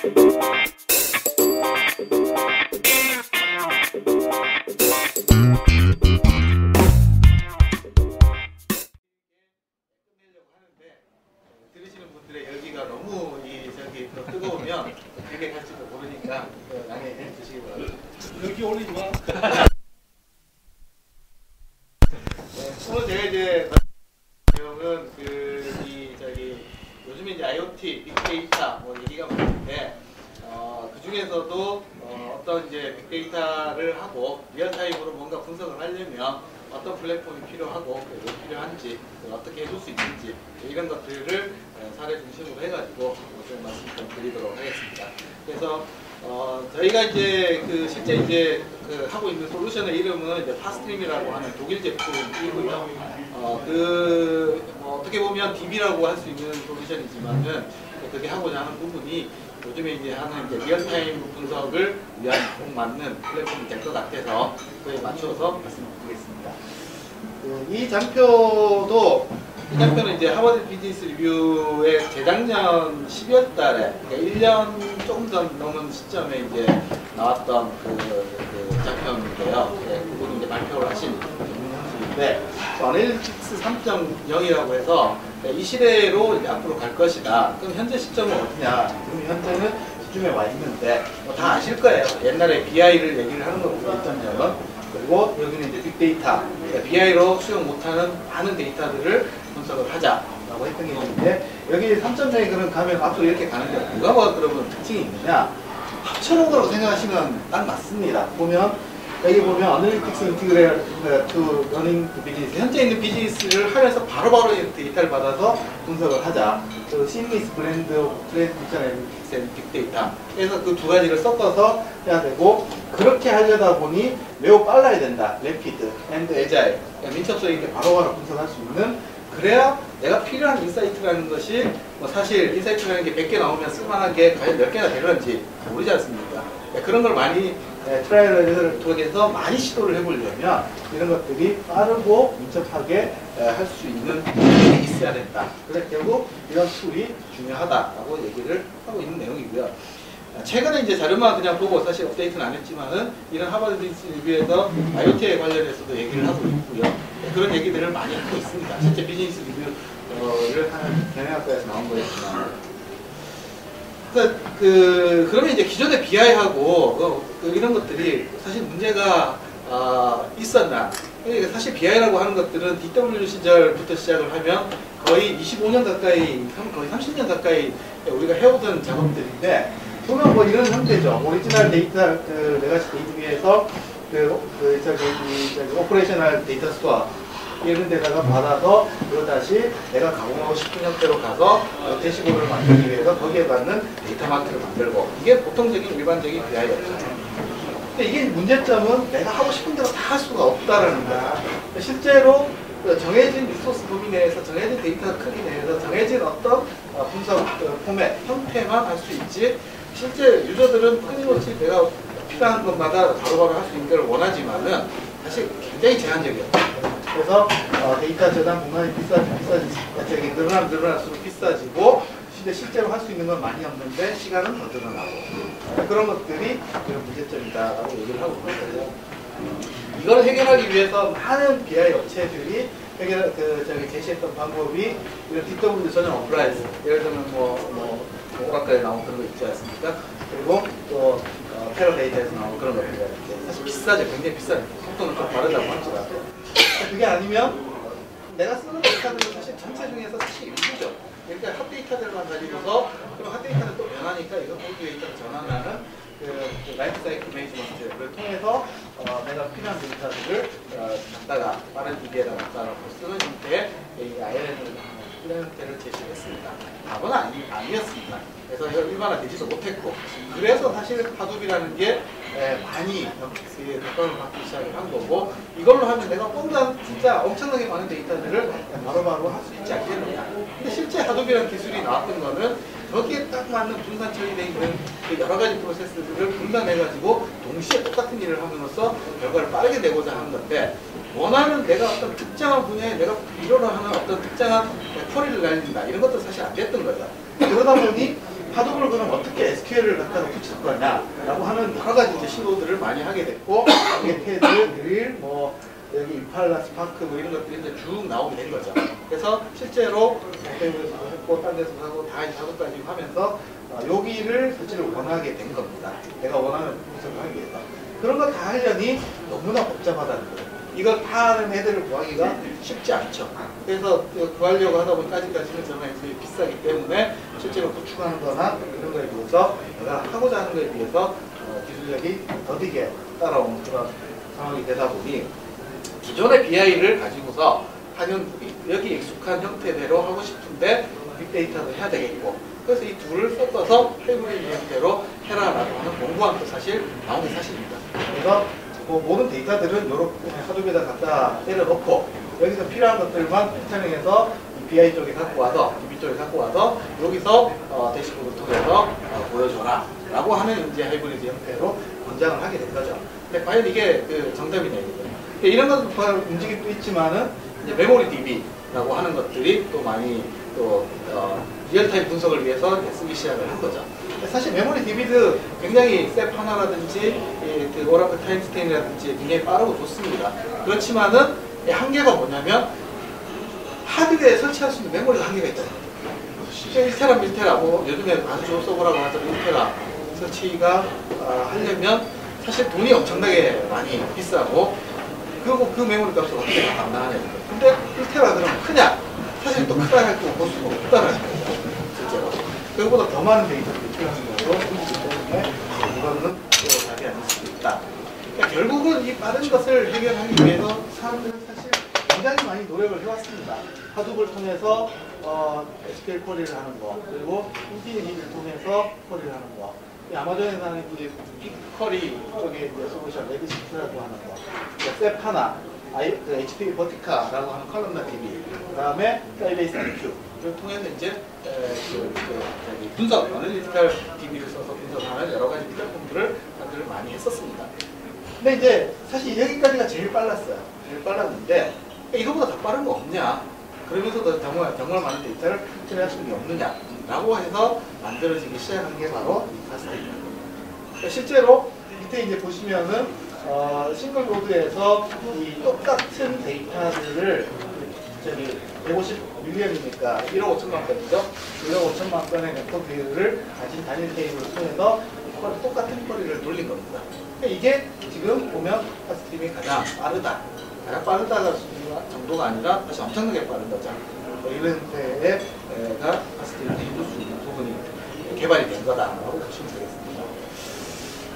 들으시는 분들의 열기가 너무 뜨거우면 길게 갈지도 모르니까 양해해 주시기 바랍니다. 열기 올리지 마. 오늘 제가 이제 내용은 요즘에 이제 IoT, 빅데이터 뭐 얘기가 많은데 그 중에서도 어떤 이제 빅데이터를 하고 리얼타임으로 뭔가 분석을 하려면 어떤 플랫폼이 필요하고 왜 필요한지 어떻게 해줄 수 있는지 이런 것들을 사례 중심으로 해가지고 좀 말씀 좀 드리도록 하겠습니다. 그래서 저희가 이제 실제 이제 하고 있는 솔루션의 이름은 이제 파스트림이라고 하는 독일 제품이고요. 어떻게 보면 DB라고 할 수 있는 솔루션이지만은 그게 하고자 하는 부분이 요즘에 이제 하는 이제 리얼타임 분석을 위한 꼭 맞는 플랫폼이 될 것 같아서 그에 맞춰서 말씀드리겠습니다. 이 장표는 이제 하버드 비즈니스 리뷰의 재작년 12월 달에, 그러니까 1년 조금 더 넘은 시점에 이제 나왔던 그 장표인데요. 그분이 이제 발표를 하신 형식인데, 어널리틱스 3.0이라고 해서 이 시대로 이제 앞으로 갈 것이다. 그럼 현재 시점은 어디냐? 지금 현재는 시점에 와 있는데, 다 아실 거예요. 옛날에 BI를 얘기를 하는 거고, 1.0은. 그리고 여기는 이제 빅데이터, BI로 수용 못하는 많은 데이터들을 분석을 하자라고 했던 게 있는데, 여기 3.0에 그럼 가면 앞으로 이렇게 가는데 뭐가 그러면 특징이 있느냐? 합쳐놓은 거라고 생각하시면 딱 맞습니다. 여기 보면 어널리틱스 인티그레이트 투 러닝 비즈니스, 현재 있는 비즈니스를 하면서 바로바로 데이터를 받아서 분석을 하자. 시미스 브랜드 트레디션 애널리틱스 앤 빅데이터, 그래서 그 두 가지를 섞어서 해야 되고, 그렇게 하려다 보니 매우 빨라야 된다. 래피드 앤드 에자일, 민첩성 있게 바로바로 분석할 수 있는, 그래야 내가 필요한 인사이트라는 것이 사실 인사이트라는 게 100개 나오면 쓸만한 게 과연 몇 개나 되는지 모르지 않습니까? 그런 걸 많이 트라이얼을 통해서 많이 시도를 해보려면 이런 것들이 빠르고 민첩하게 할 수 있는 툴이 있어야 된다. 그래서 결국 이런 툴이 중요하다라고 얘기를 하고 있는 내용이고요. 최근에 이제 자료만 그냥 보고 사실 업데이트는 안 했지만은 이런 하버드 비즈니스 리뷰에서 IoT에 관련해서도 얘기를 하고 있고요. 그런 얘기들을 많이 하고 있습니다. 실제 비즈니스 리뷰를 하는 경영학과에서 나온 거였지만. 그러면 이제 기존의 BI하고 이런 것들이 사실 문제가 있었나? 그러니까 사실 BI라고 하는 것들은 DW 시절부터 시작을 하면 거의 25년 가까이, 거의 30년 가까이 우리가 해오던 작업들인데, 보면 뭐 이런 형태죠. 오리지널 데이터, 레가시 데이터비에서 오퍼레이셔널 데이터 스토어 이런 데다가 받아서 그걸 다시 내가 가공하고 싶은 형태로 가서 대시보드를 만들기 위해서 거기에 받는 데이터 마트를 만들고, 이게 보통적인 일반적인 BI였잖아요. 근데 이게 문제점은 내가 하고 싶은 대로 다 할 수가 없다라는 거야. 실제로 정해진 리소스 범위 내에서, 정해진 데이터 크기 내에서 정해진 어떤 분석 포맷, 형태만 할 수 있지, 실제 유저들은 끊임없이 내가 필요한 것마다 바로바로 할 수 있는 걸 원하지만은 사실 굉장히 제한적이에요. 그래서 데이터 저장 공간이 비싸지고 늘어날수록 비싸지고, 실제로 할 수 있는 건 많이 없는데 시간은 더 늘어나고, 그런 것들이 그런 문제점이다라고 얘기를 하고 있는 거예요. 이걸 해결하기 위해서 많은 BI 업체들이 제시했던 방법이 이런 DW 전용 어플라이언스, 예를 들면 오라클에 나온 그런 거 있지 않습니까? 그리고 또 테러데이터에서 나온 그런 것들, 사실 비싸죠. 굉장히 비싸요. 속도는 좀 다르다고 할지라도. 그게 아니면 내가 쓰는 데이터들은 사실 전체 중에서 사실 일부죠. 그러니까 핫데이터들만 가지고서, 그럼 핫데이터는 또 변하니까 이거 올드데이터로 전환하는 라이프 사이클 매니지먼트를 통해서 내가 필요한 데이터들을 갖다가 빠른 DB에다 갖다가 쓰는 형태의 ILN을 이런 형태를 제시했습니다. 답은 아니었습니다. 그래서 이걸 일반화되지도 못했고, 그래서 사실 하둡이라는 게 많이 각광을 받기 시작을 한 거고, 이걸로 하면 내가 뭔가 진짜 엄청나게 많은 데이터들을 바로바로 할 수 있지 않겠느냐. 근데 실제 하둡이라는 기술이 나왔던 거는 거기에 딱 맞는 분산 처리되어 있는 여러 가지 프로세스들을 분산해가지고 동시에 똑같은 일을 함으로써 결과를 빠르게 내고자 하는 건데, 원하는 내가 어떤 특정한 분야에 내가 필요로 하는 어떤 특정한 쿼리를 날린다, 이런 것도 사실 안 됐던 거죠. 그러다 보니 하드블을 그럼 어떻게 SQL을 갖다가 붙일 거냐라고 하는 여러 가지 이제 시도들을 많이 하게 됐고, 이게 테드, 드릴, 뭐 여기 임팔라, 스파크 뭐 이런 것들이 이제 쭉 나오게 된 거죠. 그래서 실제로 대부분에서도 했고, 딴 데서도 하고 다 이제 하도까지 하면서 여기를 실제로 원하게 된 겁니다. 내가 원하는 분석을 하기 위해서. 그런 거 다 하려니 너무나 복잡하다는 거예요. 이걸 다 하는 애들을 구하기가 쉽지 않죠. 그래서 구하려고 하다 보니까 아직까지는 전화해서 비싸기 때문에 실제로 구축하는 거나 이런 거에 비해서 내가 하고자 하는 거에 비해서 기술력이 더디게 따라오는 그런 상황이 되다 보니 기존의 BI를 가지고서 하는 여기 익숙한 형태대로 하고 싶은데 빅데이터도 해야 되겠고, 그래서 이 둘을 섞어서 하이브리드 형태로 해라라고 하는 공부한 거 사실 나온 게 사실입니다. 그래서 모든 데이터들은 이렇게 하드에다 갖다 때려놓고 여기서 필요한 것들만 필터링해서 BI 쪽에 갖고 와서 DB 쪽에 갖고 와서 여기서 대시보드 통해서 보여줘라 라고 하는 이제 하이브리드 형태로 권장을 하게 된 거죠. 근데 과연 이게 정답이냐 이거죠. 이런 것도 움직임도 있지만은 이제 메모리 DB라고 하는 것들이 또 많이 또 리얼타임 분석을 위해서 쓰기 시작을 한 거죠. 사실 메모리 DB도 굉장히 셉 하나라든지 그 오라클 타임스테인이라든지 굉장히 빠르고 좋습니다. 그렇지만은 한계가 뭐냐면 하드웨어에 설치할 수 있는 메모리가 한계가 있잖아요. 1테라, 1테라, 뭐 요즘에 아주 서버라고 하죠. 1테라 설치가 하려면 사실 돈이 엄청나게 많이 비싸고, 그리고 그 메모리 값을 어떻게 다 감당하냐. 근데 1테라 그러면 크냐? 사실 또 크다 할 거고 볼수가 없다는 거죠. 실제로. 그거보다 더 많은 데이터들이 필요한 거로 생기기 때문에 이거는 또 답이 아닐 수도 있다. 그러니까 결국은 이 빠른 것을 해결하기 위해서 사람들은 사실 굉장히 많이 노력을 해왔습니다. 하드블을 통해서 SQL 쿼리를 하는 거, 그리고 인피니티를 통해서 쿼리를 하는 거, 아마존에서 하는 이제 빅쿼리 쪽에 이제 솔루션 레드시프트라고 하는 거, 셉 하나, HP 버티카라고 하는 컬럼나 DB, 그 다음에 사이베이스 IQ를 통해서 이제 분석, 어널리티컬 DB를 써서 분석하는 여러 가지 플랫폼들을 사람들을 많이 했었습니다. 근데 이제 사실 여기까지가 제일 빨랐어요. 제일 빨랐는데 이거보다 더 빠른 거 없냐? 그러면서도 정말 많은 데이터를 처리할 수 있는 게 없느냐? 라고 해서 만들어지기 시작한 게 바로 이 파스텔입니다. 그러니까 실제로 밑에 이제 보시면은 싱글 로드에서 이 똑같은 데이터들을 150밀리언이니까 1억 5천만 건이죠. 1억 5천만 건의 네트워크를 가진 단일 테이블을 통해서 똑같은 쿼리를 돌린 겁니다. 그러니까 이게 지금 보면 파스트림이 가장 빠르다. 가장 빠르다가 정도가 아니라 사실 엄청나게 빠른 거죠. 이런 형태가 파스트림이 해줄 수 있는 부분이 개발이 된 거다라고 보시면 되겠습니다.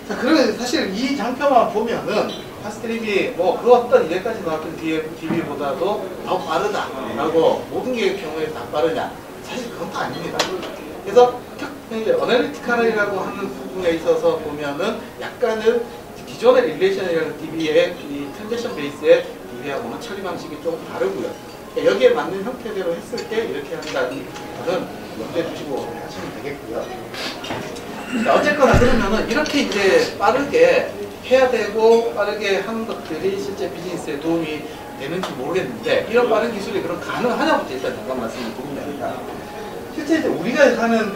자, 그러면 사실 이 장표만 보면은 파스트림이 뭐 그 어떤 이제까지 나왔던 DB보다도 더 빠르다라고 모든 게 경우에 다 빠르냐? 사실 그건 다 아닙니다. 그래서 어널리티컬이라고 하는 부분에 있어서 보면은 약간은 기존의 릴레이션이라는 DB의 이 트랜잭션 베이스의 DB하고는 처리 방식이 좀 다르고요. 여기에 맞는 형태대로 했을 때 이렇게 한다는 거는 염두에 두시고 하시면 되겠고요. 어쨌거나 그러면은 이렇게 이제 빠르게 해야 되고 빠르게 하는 것들이 실제 비즈니스에 도움이 되는지 모르겠는데, 이런 빠른 기술이 그럼 가능하냐부터 일단 잠깐 말씀을 드립니다. 실제 이제 우리가 하는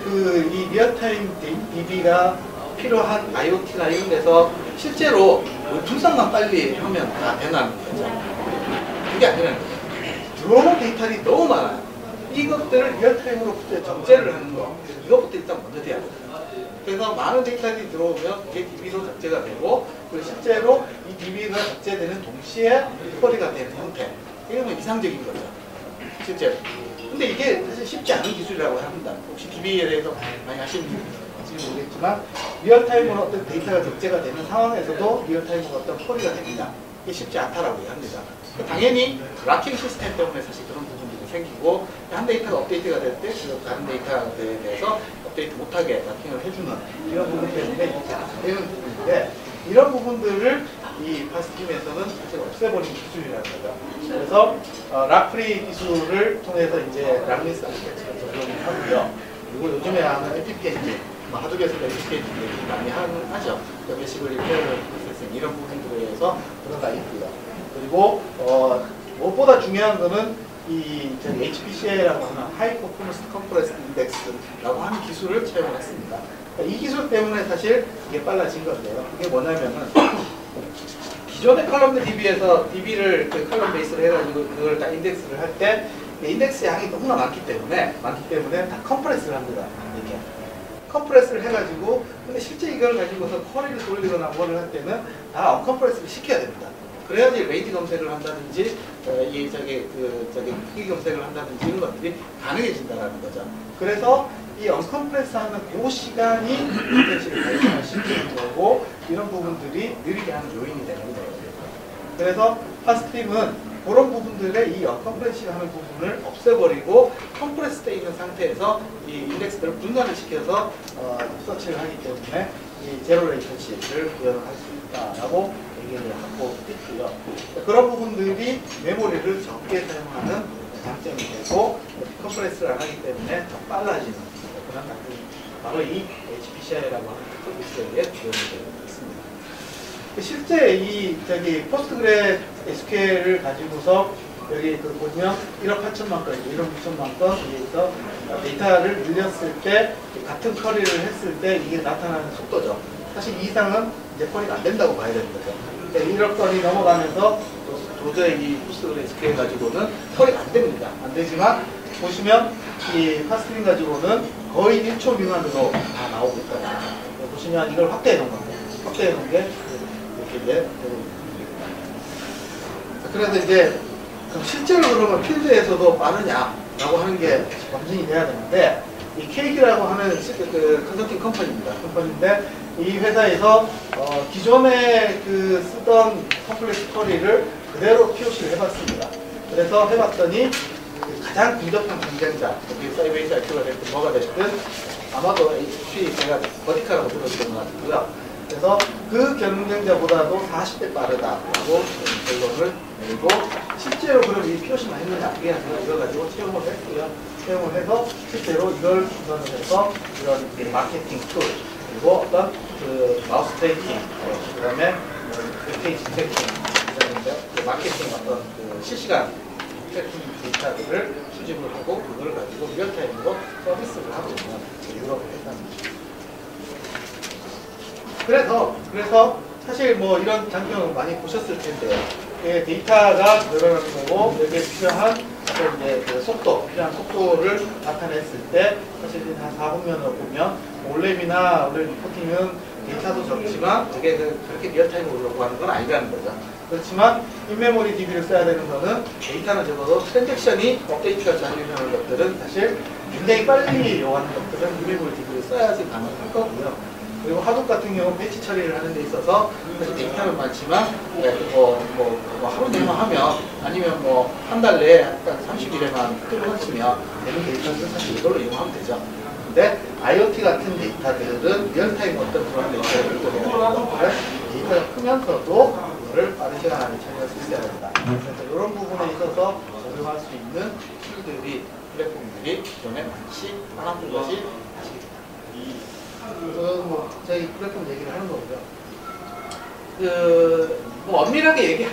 이 리얼타임 DB가 필요한 IoT나 이런 데서 실제로 분석만 빨리 하면 다 되는 거죠. 그게 아니라 들어오는 데이터들이 너무 많아요. 이것들을 리얼타임으로 적재를 하는 거, 이것부터 일단 먼저 돼야 돼요. 그래서 많은 데이터들이 들어오면 그게 DB로 적재가 되고, 그리고 실제로 이 DB가 적재되는 동시에 쿼리가 되는 형태. 이게 뭐 이상적인 거죠. 실제로. 근데 이게 사실 쉽지 않은 기술이라고 합니다. 혹시 DB에 대해서 많이 아시는 분인지 모르겠지만, 리얼타임으로 어떤 데이터가 적재가 되는 상황에서도 리얼타임으로 어떤 쿼리가 됩니다. 이게 쉽지 않다라고 합니다. 당연히 락킹 시스템 때문에 사실 그런 부분들이 생기고, 한 데이터가 업데이트가 될 때 다른 데이터에 대해서 업데이트 못하게 락킹을 해주는 이런 부분 때문에 이렇게 되는 부분인데, 이런 부분들을 이 파스팀에서는 사실 없애버린 기술이라는 거죠. 그래서 락프리 기술을 통해서 이제 락리스 아키텍처를 적용을 하고요. 그리고 요즘에 하는 FP 엔진, 하드웨어에서도 FP 엔진 많이 하죠. 메시블리 패러럴 프로세싱 이런 부분들에 의해서 들어가 있고요. 그리고 무엇보다 중요한 거는 이 HPCA라고 하는 하이 퍼포먼스 컴프레스 인덱스라고 하는 기술을 채용을 했습니다. 그러니까 이 기술 때문에 사실 이게 빨라진 건데요. 이게 뭐냐면은 기존의 컬럼 DB에서 DB를 그 컬럼 베이스로 해가지고 그걸 다 인덱스를 할 때 인덱스 양이 너무나 많기 때문에 다 컴프레스를 합니다. 이렇게 컴프레스를 해가지고 근데 실제 이걸 가지고서 쿼리를 돌리거나 뭐를 할 때는 다 언컴프레스를 시켜야 됩니다. 그래야지 레이지 검색을 한다든지 크기 검색을 한다든지 이런 것들이 가능해진다는 거죠. 그래서 이 언컴프레스하는 그 시간이 인덱스를 발생을 시키는 거고 이런 부분들이 느리게 하는 요인이 되는 거예요. 그래서 파스트림은 그런 부분들의 이 언컴프레스 하는 부분을 없애버리고 컴프레스 되어 있는 상태에서 이 인덱스들을 분산을 시켜서 서치를 하기 때문에 이 제로 레이턴시를 구현을 할 수 있다라고 얘기를 하고 있고요. 그런 부분들이 메모리를 적게 사용하는 장점이 되고 컴프레스를 안 하기 때문에 더 빨라지는 그런 장점이 바로 이 HPCI라고 하는 서비스에 구현이 되고 있습니다. 실제 이 포스트그레 SQL을 가지고서 여기 보면 1억 8천만 건, 1억 9천만 건 위에서 데이터를 늘렸을 때 같은 쿼리를 했을 때 이게 나타나는 속도죠. 사실 이 이상은 이제 쿼리가 안 된다고 봐야 되는 거죠. 그러니까 1억 건이 넘어가면서 도저히 이 포스트그레 SQL 가지고는 쿼리가 안 됩니다. 안 되지만 보시면 이 파스트림 가지고는 거의 1초 미만으로 다 나오고 있거든요. 보시면 이걸 확대해 놓은 겁니다. 확대해 놓은 게 이제 그래서 이제 그럼 실제로 그러면 필드에서도 빠르냐라고 하는 게 검증이 돼야 되는데 이 케이크라고 하는 그 컨설팅 컴퍼니인데 이 회사에서 기존에 쓰던 컴플렉스 쿼리를 그대로 POC를 해봤습니다. 그래서 해봤더니 가장 근접한 경쟁자, 사이베이스 IQ가 됐든 뭐가 됐든 아마도 HP 제가 버티카라고 들었던 것 같고요. 그래서 그 경쟁자보다도 40배 빠르다라고 결론을 내고 실제로 그럼 이 POC만 했느냐 이게 아니라 이걸 가지고 채용을 했고요. 채용을 해서 실제로 이걸 구성을 해서 이런 마케팅 툴 그리고 어떤 마우스 트래킹 그다음에 페이지 트래킹 마케팅 어떤 실시간 트래킹 데이터들을 수집을 하고 그걸 가지고 리얼타임으로 서비스를 하고 있는 유럽을 했다는 거죠. 그래서 사실 뭐 이런 장면을 많이 보셨을 텐데요. 데이터가 늘어나는 거고 여기에 필요한 이제 속도, 필요한 속도를 나타냈을 때 사실 한 4분면으로 보면 올랩이나 올랩 리포팅은 데이터도 적지만 그게 그렇게 리얼타임으로 요구하는 건 아니라는 거죠. 그렇지만 인메모리 DB를 써야 되는 거는 데이터는 적어도 트랜잭션이 업데이트가 잘되는 것들은 사실 굉장히 빨리 요구하는 것들은 인메모리 DB를 써야지 가능할 거고요. 그리고 하둡 같은 경우 배치 처리를 하는 데 있어서 사실 데이터는 많지만 하루 내만 하면 아니면 뭐 한 달 내에 한 30일에만 끌어치면 되는 데이터는 사실 이걸로 이용하면 되죠. 근데 IoT 같은 데이터들은 리얼타임 어떤 그런 데이터를 이용해야 되는 데이터가 크면서도 이거를 빠른 시간 안에 처리할 수 있어야 된다. 그래서 이런 부분에 있어서 적용할 수 있는 툴들이 플랫폼들이 기존에 많지 않았던 것이 저희 플랫폼 얘기를 하는 거고요. 엄밀하게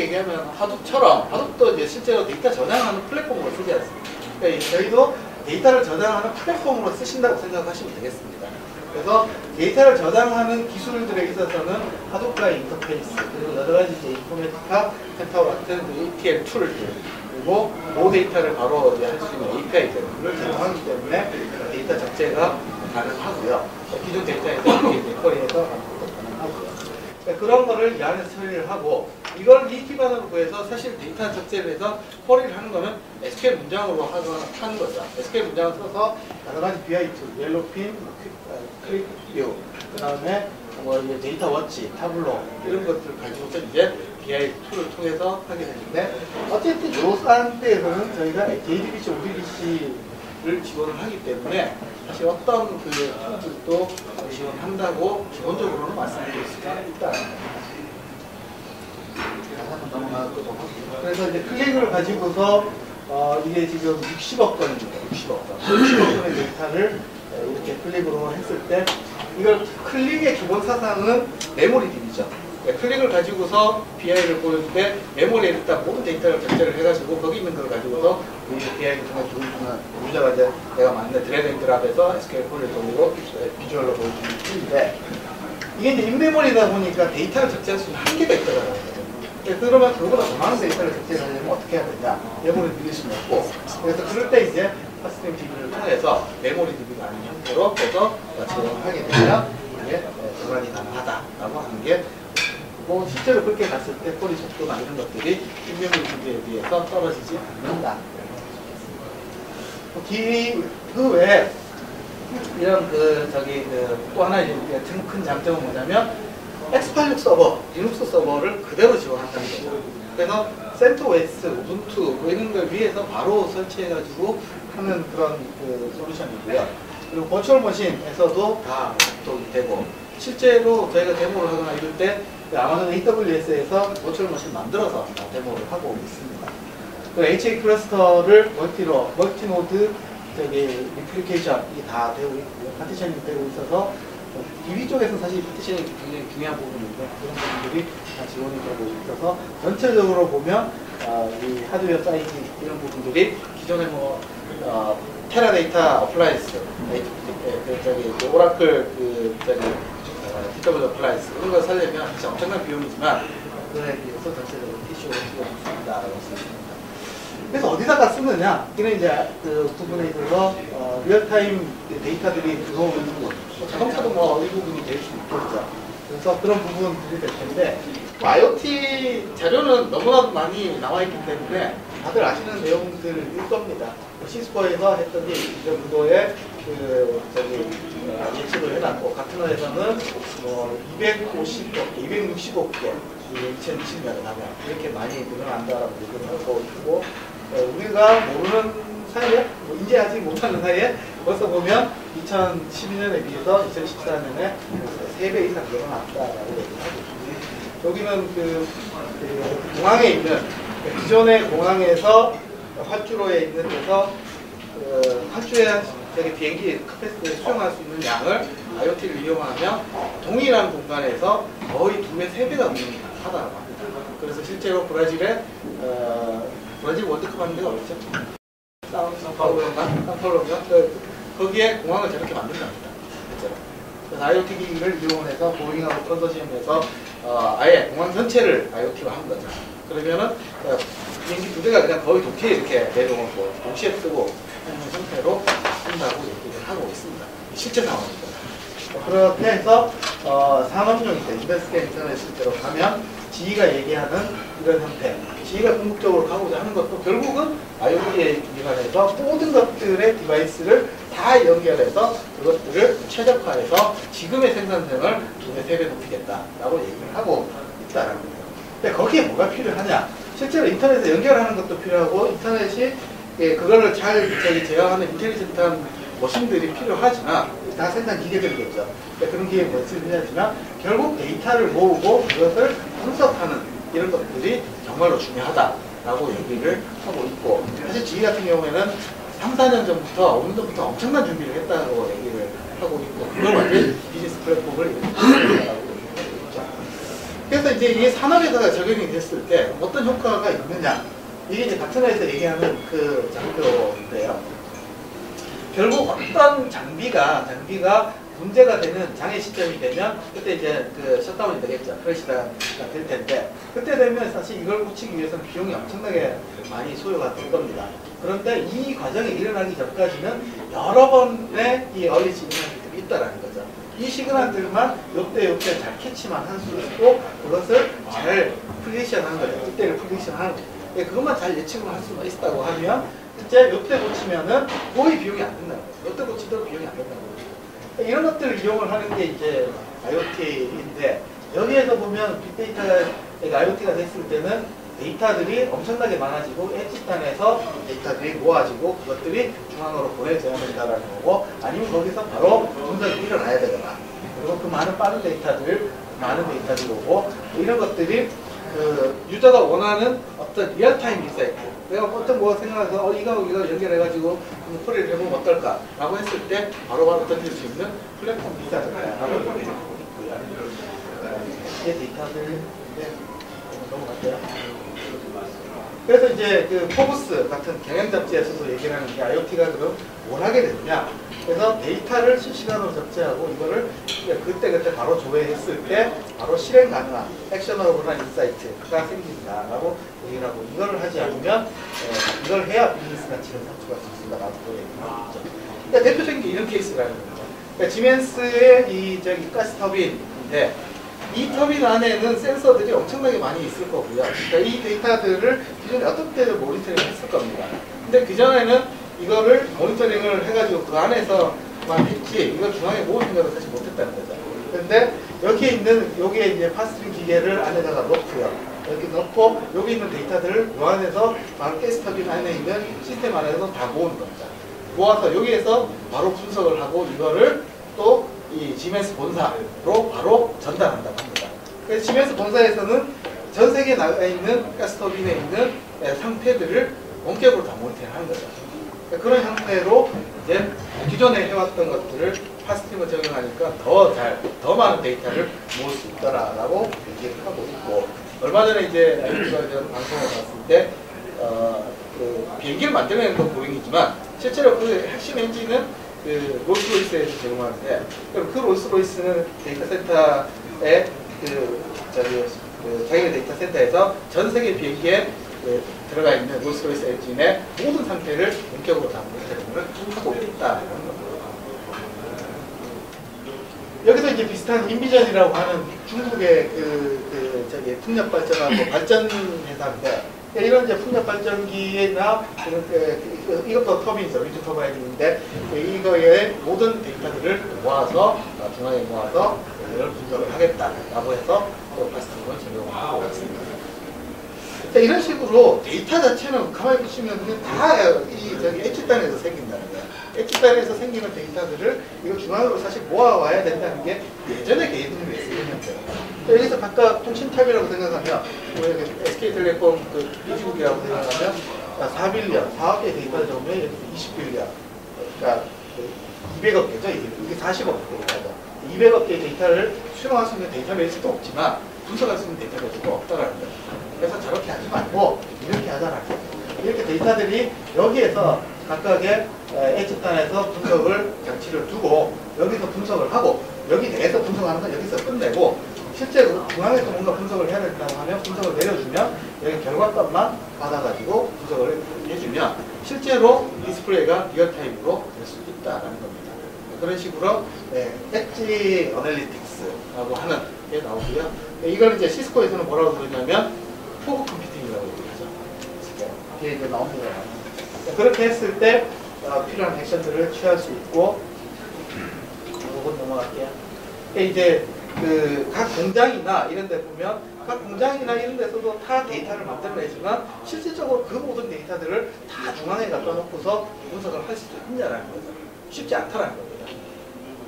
얘기하면 하둡처럼 하둡도 이제 실제로 데이터 저장하는 플랫폼으로 쓰지 않습니다. 그러니까 저희도 데이터를 저장하는 플랫폼으로 쓰신다고 생각하시면 되겠습니다. 그래서 데이터를 저장하는 기술들에 있어서는 하둡과의 인터페이스 그리고 여러 가지 이제 인포메티카, 펜타워 같은 ETL 툴들 그리고 모 데이터를 바로 할 수 있는 API들을 제공하기 때문에 데이터 적재가 가능하고요. 기존 데이터에서 쿼리해서 가능하고요. 그런 거를 이 안에서 처리를 하고 이걸 이 기반으로 구해서 사실 데이터 적재를 해서 쿼리를 하는 거는 SQL 문장으로 하는 거죠. SQL 문장을 써서 여러 가지 BI 툴, 옐로핀, 클릭뷰, 그 다음에 뭐 이제 데이터 워치, 타블로 이런 것들을 가지고서 이제 BI 툴을 통해서 하게 되는데 어쨌든 요 사안대에서는 저희가 JDBC, ODBC를 지원을 하기 때문에 사실 어떤 툴들도 지원한다고 기본적으로는 말씀드릴 수가 있다. 그래서 이제 클릭을 가지고서 이게 지금 60억 건입니다. 60억 건의 데이터를 이렇게 클릭으로 했을 때 이걸 클릭의 기본 사상은 메모리 DB죠. 클릭을 가지고서 BI를 보여줄 때 메모리에 일단 모든 데이터를 적재를 해가지고 거기 있는 걸 가지고서 우리 BI를 통해 보여주는 유저가 이제 내가 만든 드래그 앤 드랍에서 SQL 콜을 돌리고 비주얼로 보여주는 툴인데 이게 이제 인메모리다 보니까 데이터를 적재할 수 있는 한계가 있더라고요. 그러면 그거보다 더 많은 데이터를 적재하려면 어떻게 해야 되냐? 메모리 늘릴 수는 없고. 그래서 그럴 때 이제 파스트림 DB를 통해서 메모리 DB가 아닌 형태로 해서 지원을 하게 되면 이게 전환이 가능하다라고 하는 게 뭐 실제로 그렇게 갔을 때 콜이 속도나 이런 것들이 인메모리 DB에 비해서 떨어지지 않는다. 그 외에 이런 또 하나 이제 큰 장점은 뭐냐면 X86 서버, 리눅스 서버를 그대로 지원한다는 거죠. 그래서 CentOS, 우분투 뭐 이런 걸 위해서 바로 설치해가지고 하는 그런 솔루션이고요. 그리고 버추얼 머신에서도 다 접속이 되고 실제로 저희가 데모를 하거나 이럴 때 아마존 AWS에서 버추얼 머신 만들어서 데모를 하고 있습니다. 그 HA 클러스터를 멀티노드 리플리케이션이 다 되고 있고요. 파티셔닝이 되고 있어서 DB 쪽에서는 사실 파티셔닝이 굉장히 중요한 부분인데 그런 부분들이 다 지원이 되고 있어서 전체적으로 보면 이 하드웨어 사이즈 이런 부분들이 기존에 테라데이터 어플라이언스, 오라클 DW 어플라이언스 이런 걸 살려면 진짜 엄청난 비용이지만 그거에 비해서 전체적으로 TCO가 있습니다라고 할 수 있습니다. 그래서 어디다가 쓰느냐? 이는 이제 그 부분에 있어서 리얼타임 데이터들이 들어오는 부분, 자동차도 이 부분이 될 수 있겠죠. 그래서 그런 부분들이 될 텐데 IoT 자료는 너무나도 많이 나와 있기 때문에 다들 아시는 내용들일 겁니다. 시스코에서 했던 게 이전 구도에 예측을 해놨고 같은 원에서는 265개 2020년에 가면 이렇게 많이 늘어난다라고 얘기를 하고 있고 우리가 모르는 사이에 인지하지 못하는 사이에 벌써 보면 2012년에 비해서 2014년에 3배 이상 늘어났다라고 얘기를 하고 있습니다. 여기는 공항에 있는 기존의 공항에서 활주로에 있는 데서 활주로에 비행기 카패시티를 수용할 수 있는 양을 IoT를 이용하면 동일한 공간에서 거의 2배, 3배가 가능하다고 합니다. 그래서 실제로 브라질 월드컵 하는 데가 어디죠? 사우파울로인가? 거기에 공항을 저렇게 만든답니다. 그래서 IoT 기기를 이용해서 보잉하고 컨소시엄에서 아예 공항 전체를 IoT로 한 거죠. 그러면은 비행기 2대가 그냥 거의 동시에 이렇게 내려오고 동시에 쓰고 하는 형태로 쓴다고 얘기를 하고 있습니다. 실제 상황입니다. 그렇게 해서 산업용인데 인더스트리얼 인터넷 실제로 가면 지희가 얘기하는 이런 형태, 지희가 궁극적으로 가고자 하는 것도 결국은 IoT에 기반해서 모든 것들의 디바이스를 다 연결해서 그것들을 최적화해서 지금의 생산성을 2배, 3배 높이겠다라고 얘기를 하고 있다는 거예요. 근데 거기에 뭐가 필요하냐? 실제로 인터넷에 연결하는 것도 필요하고 인터넷이 그거를 잘 제어하는 인텔리전트한 머신들이 필요하지만 다 생산 기계들이겠죠. 그런 기계 머신이 필요하지만 결국 데이터를 모으고 그것을 분석하는 이런 것들이 정말로 중요하다라고 얘기를 하고 있고 사실 지희 같은 경우에는 3, 4년 전부터 5년 전부터 엄청난 준비를 했다고 얘기를 하고 있고 그걸 완전히 비즈니스 플랫폼을 이렇게 하고 있죠. 그래서 이제 이게 산업에다가 적용이 됐을 때 어떤 효과가 있느냐 이게 이제 가트너에서 얘기하는 그 장표인데요. 결국 어떤 장비가 문제가 되는 장애 시점이 되면 그때 이제 셧다운이 되겠죠. 크래시가 될 텐데 그때 되면 사실 이걸 고치기 위해서는 비용이 엄청나게 많이 소요가 될 겁니다. 그런데 이 과정이 일어나기 전까지는 여러 번의 이 얼리 시그널들이 있다라는 거죠. 이 시그널들만 요때 잘 캐치만 할 수 있고 그것을 잘 프리딕션하는 거죠. 그때를 프리딕션하는 거죠. 그것만 잘 예측을 할 수가 있다고 하면 이제 요때 고치면은 거의 비용이 안 된다는 거죠. 요때 고치도 비용이 안 된다는 거죠. 이런 것들을 이용을 하는 게 이제 IoT인데 여기에서 보면 빅데이터가 IoT가 됐을 때는 데이터들이 엄청나게 많아지고 엣지단에서 데이터들이 모아지고 그것들이 중앙으로 보내져야 된다는 거고 아니면 거기서 바로 분석이 일어나야 되거나 그리고 그 많은 빠른 데이터들이 오고 이런 것들이 유저가 원하는 어떤 리얼타임 인사이트 내가 어떤 거 생각해서 이거 연결해가지고 쿼리를 해보면 어떨까 라고 했을 때 바로바로 던질 수 있는 플랫폼 기사라고 얘기하고 있고요. 이게 데이터들인데 넘어갈게요. 그래서 이제 그 포브스 같은 경영 잡지에서도 얘기를 하는 게 IoT가 그럼 뭘 하게 되느냐. 그래서 데이터를 실시간으로 접수하고 이거를 그때그때 바로 조회했을 때 바로 실행 가능한 액셔너블한 인사이트가 생긴다라고 얘기를 하고 이걸 하지 않으면 이걸 해야 비즈니스 가치를 산출할 수 있습니다라고 얘기를 하고 있죠. 그러니까 대표적인 게 이런 케이스라는 거죠. 그러니까 지멘스의 이 저기 가스 터빈인데 이 터빈 안에는 센서들이 엄청나게 많이 있을 거고요. 그러니까 이 데이터들을 기존에 어떤 때도 모니터링을 했을 겁니다. 근데 그전에는 이거를 모니터링을 해가지고 그 안에서만 했지 이걸 중앙에 모을 생각을 사실 못했다는 거죠. 그런데 여기에 있는 여기에 이제 파스트링 기계를 안에다가 넣고요. 여기 넣고 여기 있는 데이터들을 요 안에서 바로 가스터빈 안에 있는 시스템 안에서 다 모으는 겁니다. 모아서 여기에서 바로 분석을 하고 이거를 또 이 지멘스 본사로 바로 전달한다고 합니다. 그래서 지멘스 본사에서는 전 세계에 나가 있는 가스터빈에 있는 상태들을 원격으로 다 모니터링하는 거죠. 그런 형태로 이제 기존에 해왔던 것들을 파스팀을 적용하니까 더 많은 데이터를 모을 수 있더라라고 얘기를 하고 있고, 얼마 전에 이제 방송을 봤을 때 그 비행기를 만들어내는 건 보잉이지만 실제로 그 핵심 엔진은 그 롤스로이스에서 제공하는데, 그 롤스로이스는 데이터 센터에 자기네 데이터 센터에서 전 세계 비행기에 들어가 있는 롤스로이스 엔진의 모든 상태를 본격으로 다 모니터링을 하고 있다는 겁니다. 여기서 이제 비슷한 인비전이라고 하는 중국의 저기 풍력 발전하고 발전 회사인데, 이런 이제 풍력 발전기나 이것도 터빈이죠. 위주 터바인인데 이거의 모든 데이터들을 모아서 중앙에 모아서 이걸 분석을 하겠다라고 해서 또 파스팅을 적용을 하고 있습니다. 이런 식으로 데이터 자체는 가만히 보시면 다 저기 엣지단에서 생긴다는 거예요. 엣지단에서 생기는 데이터들을 이거 중앙으로 사실 모아와야 된다는 게 예전에 계획이 있었는데요. 여기서 각각 통신탑이라고 생각하면 SK텔레콤 그 이주국이라고 생각하면 4빌리언, 4억 개의 데이터를 적으면 여기서 20빌리언, 그러니까 200억 개죠. 이게 40억 데이터죠. 200억 개의 데이터를 수용할 수 있는 데이터베이스도 없지만 분석할 수 있는 데이터베이스도 없다라는 거예요. 그래서 저렇게 하지 말고 이렇게 하자라는 거예요. 이렇게 데이터들이 여기에서 각각의 엣지단에서 분석을 장치를 두고 여기서 분석을 하고 여기 내에서 분석하는 건 여기서 끝내고, 실제로 중앙에서 뭔가 분석을 해야 된다고 하면 분석을 내려주면 여기 결과값만 받아가지고 분석을 해주면 실제로 디스플레이가 리얼타임으로 될 수 있다는 겁니다. 그런 식으로 엣지 어널리틱스라고 하는 게 나오고요. 이걸 이제 시스코에서는 뭐라고 부르냐면 포그 컴퓨팅이라고 얘기하죠. 이게 이제 나옵니다. 그렇게 했을 때 필요한 액션들을 취할 수 있고, 이건 넘어갈게요. 이제 각 공장이나 이런 데 보면 각 공장이나 이런 데서도 다 데이터를 만들어내지만 실질적으로 그 모든 데이터들을 다 중앙에 갖다 놓고서 분석을 할 수도 있냐라는 거죠. 쉽지 않다라는 겁니다.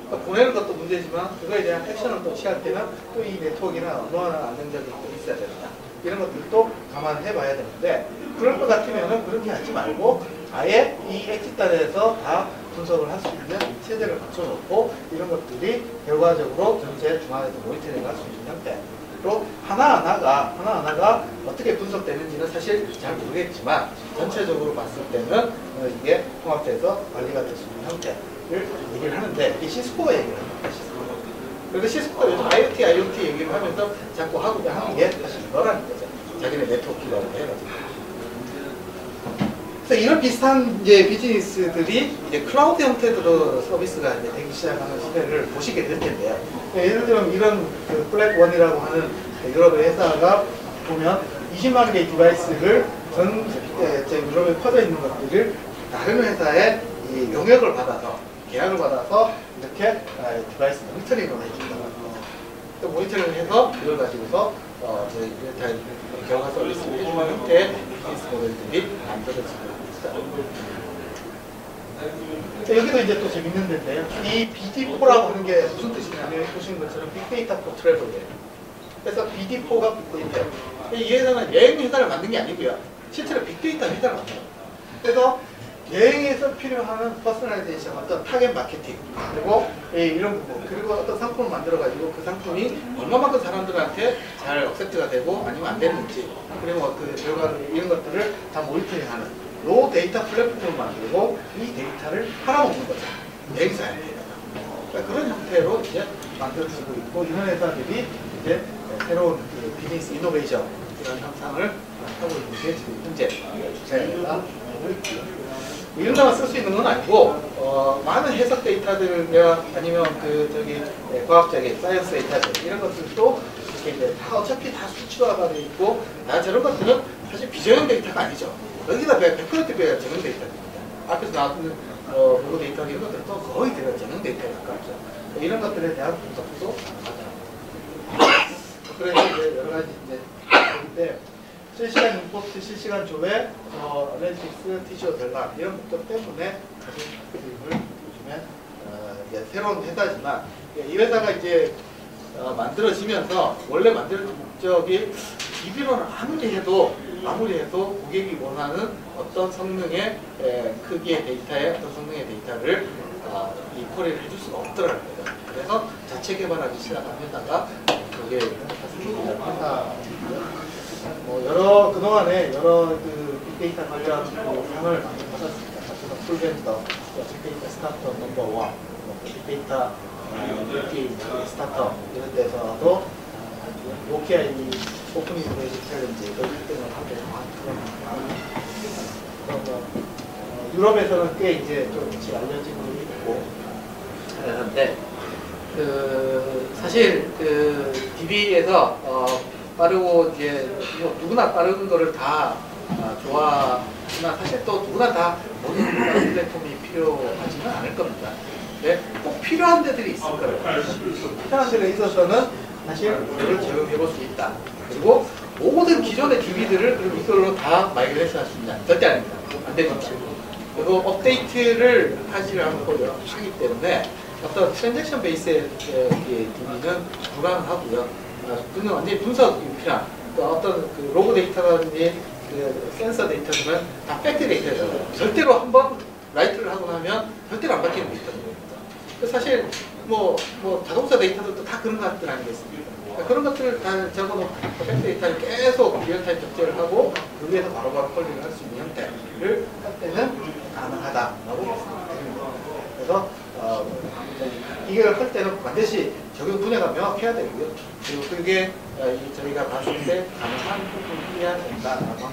그러니까 보내는 것도 문제지만 그거에 대한 액션을 또 취할 때는 또 이 네트워크나 얼마나 안정적인 게 있어야 된다. 이런 것들도 감안해 봐야 되는데, 그럴 것 같으면 그렇게 하지 말고 아예 이 엣지단에서 다 분석을 할 수 있는 체제를 갖춰놓고 이런 것들이 결과적으로 전체 중앙에서 모니터링을 할 수 있는 형태로 하나하나가 어떻게 분석되는지는 사실 잘 모르겠지만 전체적으로 봤을 때는 이게 통합돼서 관리가 될 수 있는 형태를 얘기를 하는데, 이게 시스코가 얘기를 합니다. 그래서 시스코가 요즘 IoT 얘기를 하면서 자꾸 하고자 하는 게 사실 이거라는 거죠. 자기네 네트워크라고 해가지고. 그래서 이런 비슷한 이제 비즈니스들이 이제 클라우드 형태로 서비스가 이제 되기 시작하는 시대를 보시게 될 텐데요. 예를 들면 이런 블랙원이라고 하는 유럽의 회사가 보면 20만 개의 디바이스를 전 유럽에 퍼져 있는 것들을 다른 회사의 이 용역을 받아서 계약을 받아서 이렇게 디바이스 모니터링을 해준다고 합니다. 또 모니터링을 해서 그걸 가지고서 저희 리얼타임 결과 서비스를 해주는 형태의 비즈니스 모델들이 만들어지고 있습니다. 여기도 이제 또 재밌는 데인데요. 이 BD4라고 하는 게 무슨 뜻이냐면 보시는 것처럼 빅데이터 포 트래블이에요. 그래서 BD4가 빅데이터. 이 회사는 여행 회사를 만든 게 아니고요. 실제로 빅데이터 회사를 만들어요. 그래서 여행에서 필요한 퍼스널라이제이션, 어떤 타겟 마케팅, 그리고 이런 부분, 그리고 어떤 상품을 만들어가지고 그 상품이 얼마만큼 사람들한테 잘 억셉트가 되고 아니면 안 되는지, 그리고 그 결과를 이런 것들을 다 모니터링하는 로 데이터 플랫폼을 만들고 이 데이터를 팔아먹는 거죠. 여행사에. 그러니까 그런 형태로 이제 만들어지고 있고, 이런 회사들이 이제 새로운 그 비즈니스 이노베이션 이런 현상을 하고 있는 게 지금 현재 추세가 되고 있고요. 이런 데만 쓸 수 있는 건 아니고, 많은 해석 데이터들이나 아니면 과학적인 사이언스 데이터들 이런 것들도 이렇게 이제 다 어차피 다 수치화가 되어 있고, 저런 것들은 사실 비전형 데이터가 아니죠. 여기다 100% 전형 데이터입니다. 앞에서 나왔던 보고 데이터 이런 것들도 거의 전형 데이터에 가깝죠. 이런 것들에 대한 분석도 가능합니다. 그래서 이제 여러 가지 이제 있는데, 실시간 임포트, 실시간 조회, 어널리틱스, 티슈어 결과 이런 목적 때문에 사실 그림을 요즘에 이제 새로운 회사지만, 이 회사가 이제 만들어지면서 원래 만들어진 목적이 DB로는 아무리 해도 고객이 원하는 어떤 성능의 크기의 데이터에 어떤 성능의 데이터를 이 쿼리를 해줄 수가 없더라고요. 그래서 자체 개발하기 시작한 회사가 그게 회사. 그동안에 여러 그 빅데이터 관련 그 상을 많이 받았습니다. 풀벤더, 빅데이터 스타트업 넘버 1, 빅데이터 스타트업 이런 데서도 노키아 이 오픈 이노베이션 챌린지 이걸 1등을 하고 유럽에서는 꽤 이제 좀 알려진 분이 있고, 그런데 사실 DB에서 빠르고 이제 누구나 빠른 거를 다 좋아하지만 사실 또 누구나 다 모든 플랫폼이 필요하지는 않을 겁니다. 근데 꼭 필요한 데들이 있을 거예요. 필요한 데에 있어서는 사실 이걸 제어해 볼 수 있다. 그리고 모든 기존의 DB들을 그럼 이걸로 다 마이그레이션 할 수 있냐? 절대 아닙니다. 안 됩니다. 그리고 업데이트를 하지 않고요. 하기 때문에 어떤 트랜잭션 베이스의 DB는 불가능하고요. 그는 완전히 분석이 필요한 어떤 그 로그 데이터라든지 그 센서 데이터는 다 팩트 데이터잖아요. 절대로 한번 라이트를 하고 나면 절대로 안 바뀌는 데이터입니다. 사실 뭐 자동차 데이터도 다 그런 것들 아니겠습니까? 그런 것들을 다 적어놓고 팩트 데이터를 계속 리얼타임 적재를 하고 그 위에서 바로바로 컬링을 할 수 있는 형태를 할 때는 가능하다라고 말씀드립니다. 그래서 이걸 할 때는 반드시 적용 분야가 명확해야 되고요. 그리고 그게 저희가 봤을 때 가능한 부분이어야 된다라고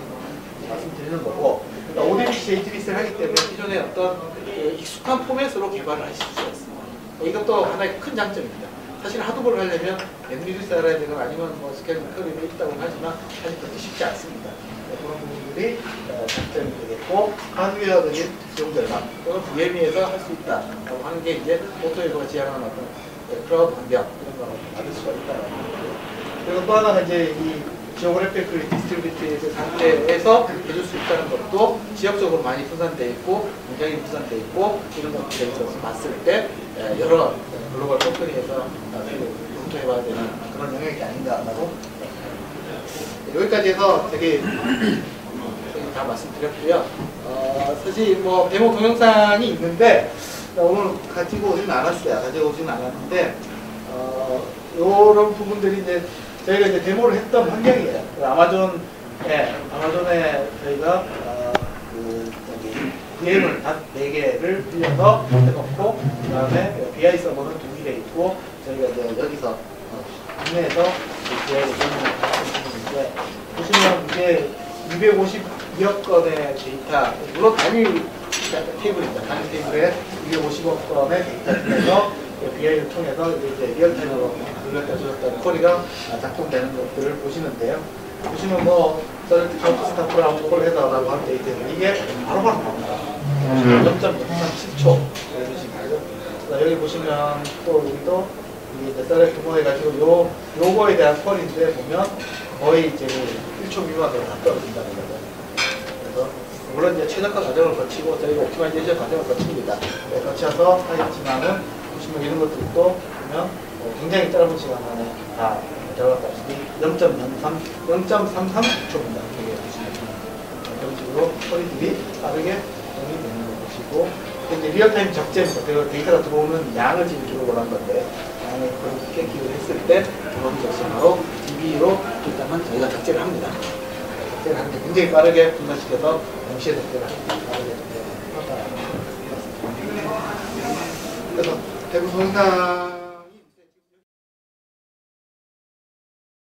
말씀드리는 거고, ODBC, JTBC를 하기 때문에 기존의 어떤 익숙한 포맷으로 개발을 하실 수가 있습니다. 이것도 하나의 큰 장점입니다. 사실 하드볼을 하려면 엔비디스 알아야 되거나 아니면 스캐닝 커리가 있다고 하지만 사실 그렇게 쉽지 않습니다. 그런 부분들이 장점이 되겠고, 하드웨어적인 지용 결과 또는 VM에서 할 수 있다라고 하는 게 이제 오토웨버가 지향하는 어떤 클라우드 환경 이런 거를 받을 수가 있다라는 거고요. 그리고 또 하나는 이제 이 지오그래픽 디스트리뷰티드 상태에서 해줄 수 있다는 것도 지역적으로 많이 분산되어 있고 굉장히 분산되어 있고 이런 것들에 있어서 봤을 때 여러 글로벌 컴퍼니에서 검토해봐야 되는 그런 영역이 아닌가라고 여기까지 해서 되게 다 말씀드렸고요. 사실 뭐 데모 동영상이 있는데 오늘 가지고 오지는 않았는데 이런 부분들이 이제 저희가 이제 데모를 했던 환경이에요. 아마존에 저희가 VM을 단 4개를 빌려서 해놓고 그 다음에 BI 서버는 2개 있고 저희가 이제 여기서 국내에서 BI를 사용하는데 보시면 이게 252억 건의 데이터, 물론 단위 테이블입니다. 단위 테이블에 250억 건의 데이터 중에서 BI를 통해서 이제 리얼타임으로 눌렀다 줄였다 쿼리가 작동되는 것들을 보시는데요. 보시면 저스트 스타프라고 콜 해달라고 한 데이터는 이게 바로바로 나옵니다. 0.037초 이런 식으로. 여기 보시면 또 여기도 이제 셀렉트 뭐 해가지고 요거에 대한 퀄인데 보면 거의 이제 1초 미만으로 다 떨어진다는 거죠. 그래서 물론 이제 최적화 과정을 거치고 저희가 옵티마이제이션 과정을 거칩니다. 거쳐서 하겠지만은 보시면 이런 것들도 보면 굉장히 짧은 시간 안에 다 들어갔다. 0.33초입니다. 이게 보시면 이런 식으로 퀄리티가 빠르게 정리되는 있고, 이제 리얼타임 적재입니다. 데이터가 들어오는 양을 지금 기록을 한 건데, 양을 그렇게 기록을 했을 때 들어오는 적재 바로 DB로 일단은 저희가 적재를 합니다. 적재를 하는데 굉장히 빠르게 분산시켜서 동시에 적재를 합니다. 빠르게 적재를 합니다. 그래서 대부분 다